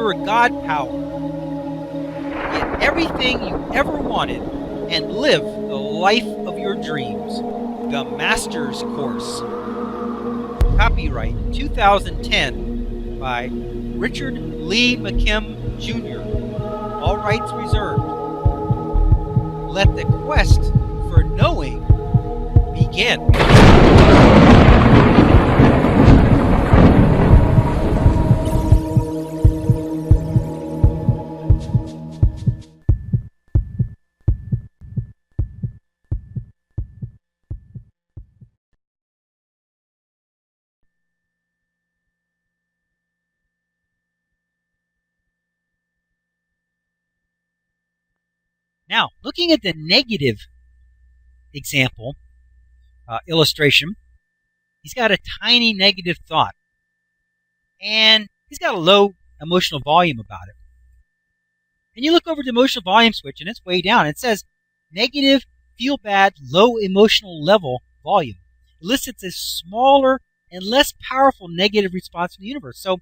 your God power. Get everything you ever wanted and live the life of your dreams. The Master's Course. Copyright 2010 by Richard Lee McKim Jr. All rights reserved. Let the quest for knowing begin. Now, looking at the negative example, illustration, he's got a tiny negative thought, and he's got a low emotional volume about it. And you look over the emotional volume switch, and it's way down. It says negative, feel bad, low emotional level volume. It elicits a smaller and less powerful negative response from the universe. So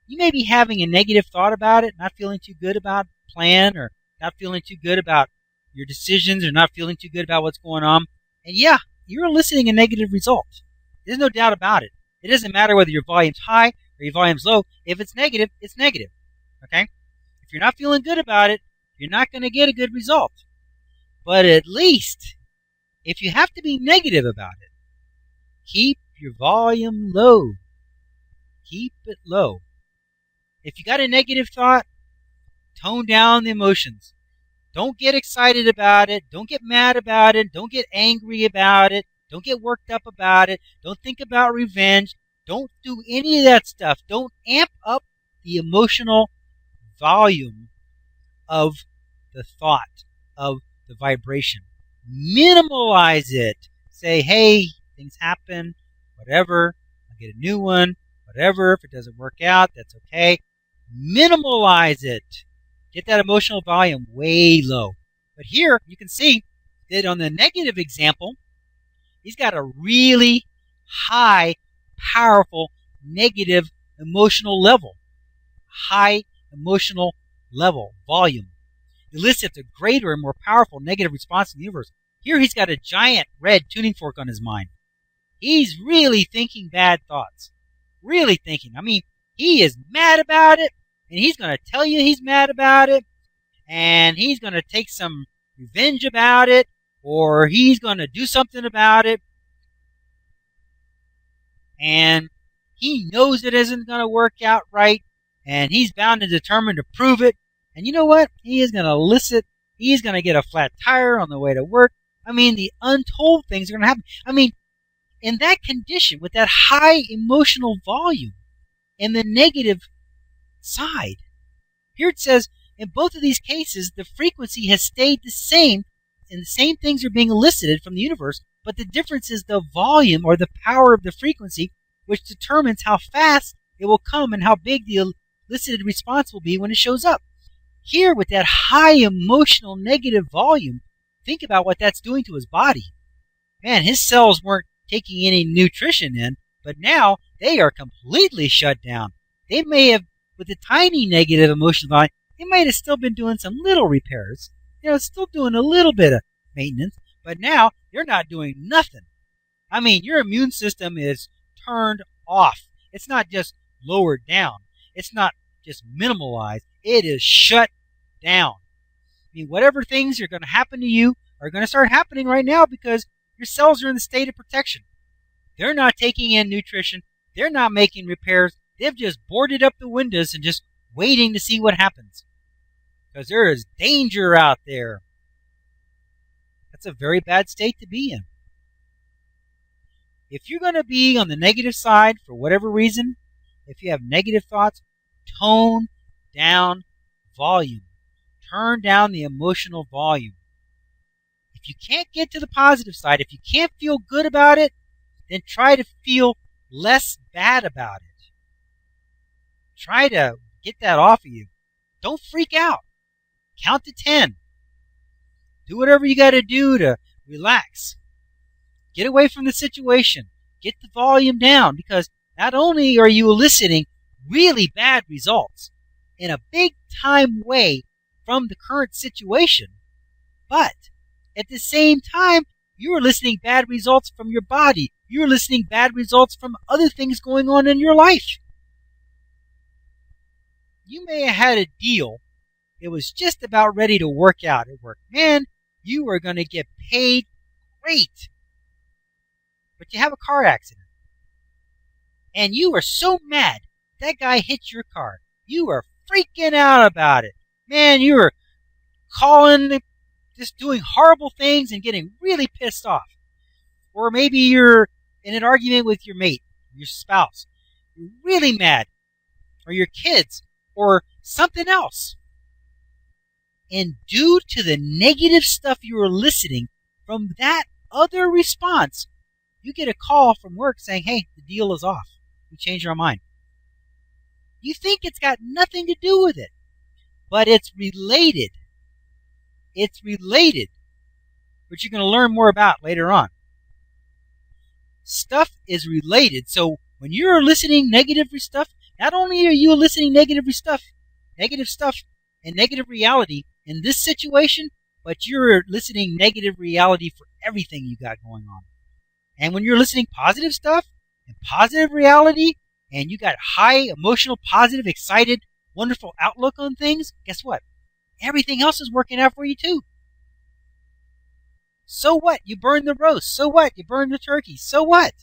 you may be having a negative thought about it, not feeling too good about the plan, or not feeling too good about your decisions, or not feeling too good about what's going on. And yeah, you're eliciting a negative result. There's no doubt about it. It doesn't matter whether your volume's high or your volume's low. If it's negative, it's negative. Okay? If you're not feeling good about it, you're not going to get a good result. But at least, if you have to be negative about it, keep your volume low. Keep it low. If you got a negative thought, tone down the emotions. Don't get excited about it. Don't get mad about it. Don't get angry about it. Don't get worked up about it. Don't think about revenge. Don't do any of that stuff. Don't amp up the emotional volume of the thought, of the vibration. Minimalize it. Say, hey, things happen, whatever. I'll get a new one, whatever. If it doesn't work out, that's okay. Minimalize it. Get that emotional volume way low. But here, you can see that on the negative example, he's got a really high, powerful, negative emotional level. High emotional level, volume. Elicits a greater and more powerful negative response in the universe. Here he's got a giant red tuning fork on his mind. He's really thinking bad thoughts. Really thinking. I mean, he is mad about it, and he's going to tell you he's mad about it, and he's going to take some revenge about it, or he's going to do something about it, and he knows it isn't going to work out right, and he's bound and determined to prove it. And you know what? He is going to elicit, he's going to get a flat tire on the way to work. I mean, the untold things are going to happen. I mean, in that condition, with that high emotional volume and the negative side, here it says, in both of these cases, the frequency has stayed the same, and the same things are being elicited from the universe, but the difference is the volume or the power of the frequency, which determines how fast it will come and how big the elicited response will be when it shows up. Here, with that high emotional negative volume, think about what that's doing to his body. Man, his cells weren't taking any nutrition in, but now they are completely shut down. They may have, with a tiny negative emotional volume, they might have still been doing some little repairs. Still doing a little bit of maintenance, but now you're not doing nothing. I mean, your immune system is turned off. It's not just lowered down. It's not just minimalized. It is shut down. I mean, whatever things are going to happen to you are going to start happening right now because your cells are in the state of protection. They're not taking in nutrition. They're not making repairs. They've just boarded up the windows and just waiting to see what happens. Because there is danger out there. That's a very bad state to be in. If you're going to be on the negative side for whatever reason, if you have negative thoughts, tone down volume. Turn down the emotional volume. If you can't get to the positive side, if you can't feel good about it, then try to feel less bad about it. Try to get that off of you. Don't freak out. Count to 10. Do whatever you got to do to relax. Get away from the situation. Get the volume down, because not only are you eliciting really bad results, in a big time way from the current situation, but at the same time, you're eliciting bad results from your body. You're eliciting bad results from other things going on in your life. You may have had a deal. It was just about ready to work out at work. Man, you are going to get paid great. But you have a car accident. And you are so mad that guy hit your car. You are freaking out about it. Man, you are calling, just doing horrible things and getting really pissed off. Or maybe you're in an argument with your mate, your spouse. You're really mad. Or your kids. Or something else. And due to the negative stuff you're eliciting from that other response, you get a call from work saying, hey, the deal is off. We changed our mind. You think it's got nothing to do with it, but it's related. It's related, which you're going to learn more about later on. Stuff is related. So when you're eliciting negative stuff, not only are you eliciting negative stuff and negative reality in this situation, but you're eliciting negative reality for everything you got going on. And when you're listening positive stuff and positive reality, and you got high emotional, positive, excited, wonderful outlook on things, guess what? Everything else is working out for you too. So what? You burned the roast. So what? You burned the turkey. So what?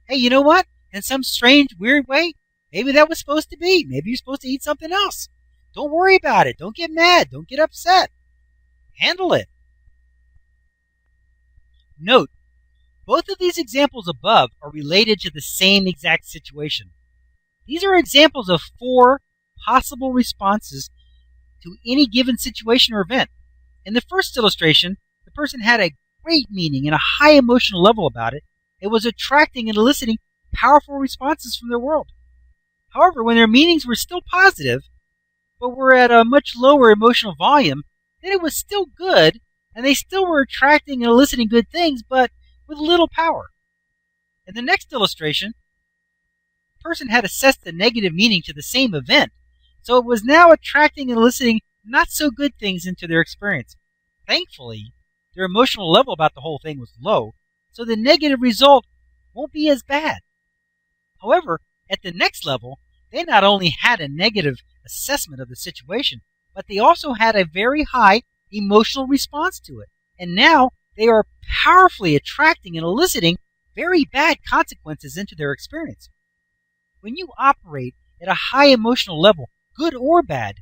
Hey, you know what? In some strange, weird way, maybe that was supposed to be. Maybe you're supposed to eat something else. Don't worry about it. Don't get mad. Don't get upset. Handle it. Note, both of these examples above are related to the same exact situation. These are examples of 4 possible responses to any given situation or event. In the first illustration, the person had a great meaning and a high emotional level about it. It was attracting and eliciting powerful responses from their world. However, when their meanings were still positive, but were at a much lower emotional volume, then it was still good, and they still were attracting and eliciting good things, but with little power. In the next illustration, the person had assessed the negative meaning to the same event, so it was now attracting and eliciting not so good things into their experience. Thankfully, their emotional level about the whole thing was low, so the negative result won't be as bad. However, at the next level, they not only had a negative assessment of the situation, but they also had a very high emotional response to it. And now they are powerfully attracting and eliciting very bad consequences into their experience. When you operate at a high emotional level, good or bad,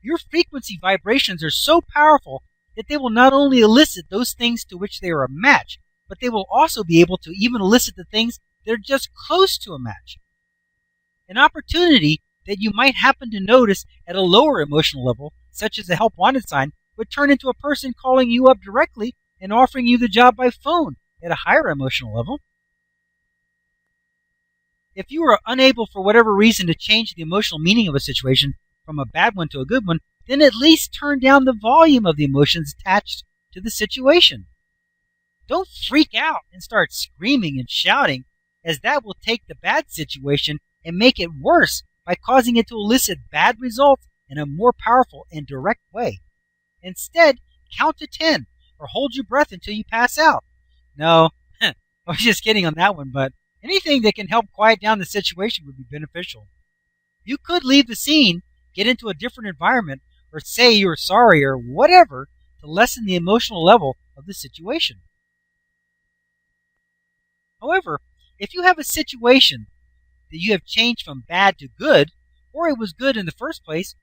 your frequency vibrations are so powerful that they will not only elicit those things to which they are a match, but they will also be able to even elicit the things that are just close to a match. An opportunity that you might happen to notice at a lower emotional level, such as a help wanted sign, would turn into a person calling you up directly and offering you the job by phone at a higher emotional level. If you are unable for whatever reason to change the emotional meaning of a situation from a bad one to a good one, then at least turn down the volume of the emotions attached to the situation. Don't freak out and start screaming and shouting, as that will take the bad situation and make it worse by causing it to elicit bad results in a more powerful and direct way. Instead, count to 10 or hold your breath until you pass out. No, I was just kidding on that one, but anything that can help quiet down the situation would be beneficial. You could leave the scene, get into a different environment, or say you're sorry or whatever to lessen the emotional level of the situation. However, if you have a situation that you have changed from bad to good, or it was good in the first place,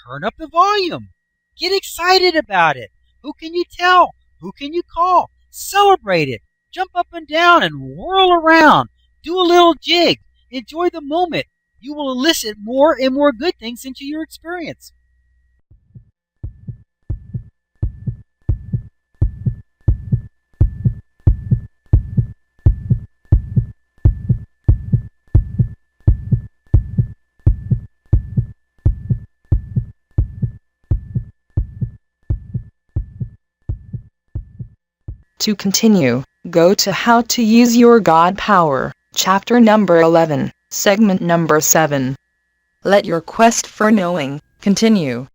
turn up the volume. Get excited about it. Who can you tell? Who can you call? Celebrate it. Jump up and down and whirl around. Do a little jig. Enjoy the moment. You will elicit more and more good things into your experience. To continue, go to How to Use Your God Power, Chapter number 11, Segment number 7. Let your quest for knowing Continue.